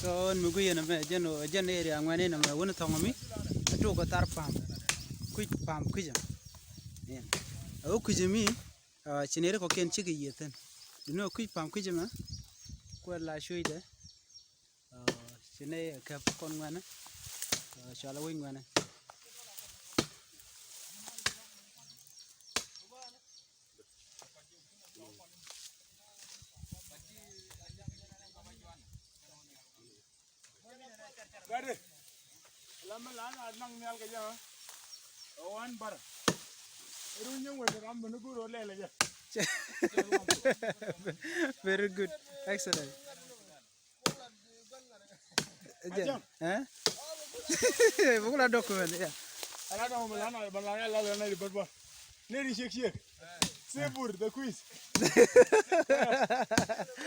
So mugu na me jen area ngwane na me wona tongomi to ko tar pam kujam yen o kujami chinere ko ken chigi yeten no pam kujama ko la shuide chine ka kon ngwana shala wing ngwana Gade, lama lana nang nial kaya, awan bar. Irunyong wala kami nuguro lele ya. Very good, excellent. Huh? Bukula document ya. Ala na mo lana balana lala na ibarba. Neri shek. Sebur the quiz.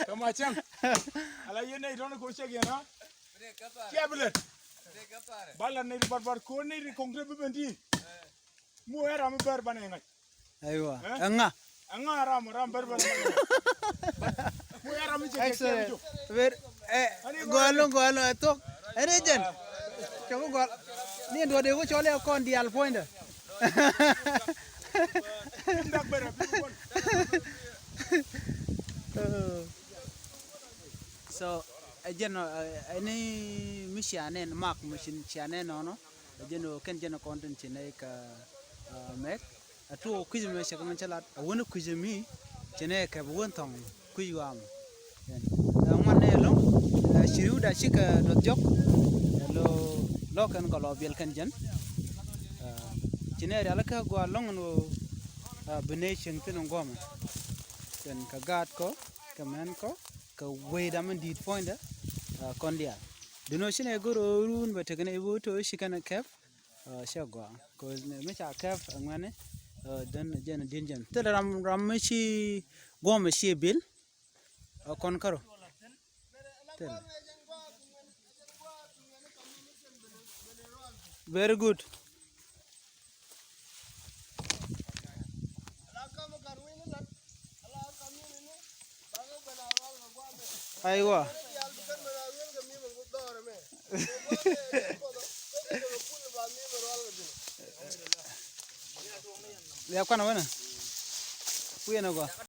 Kamachang. Ala yene idona ko shek yana. Kiablet. Bala neri barbar ko neri kongre bebendi. Mu era mi barba na ngai. Aywa. Anga ram barbar. Mu era mi shek. Excellent. Very go along to. Erejen. Choko go. Ni ndo de ko chole kon di al point. So again any mission mark mission chane no again ken jeno content chene ka mek atu kujime shakaman chalat wona kujimi chene ka won tong kuyam ngane lo shiruda shika do jok lo kan ko lo bel kan jen chene ala ka go long no benation tin ngoma ken ka gat ko kamen ko ka weda man dit point kondia dino shine goro run betegene ibuto shikana kef shagwa ko me cha kef ngane dan jen dinjen te ram shi goma shi bil kon karo very good aywa ya kana wana kuya na kwa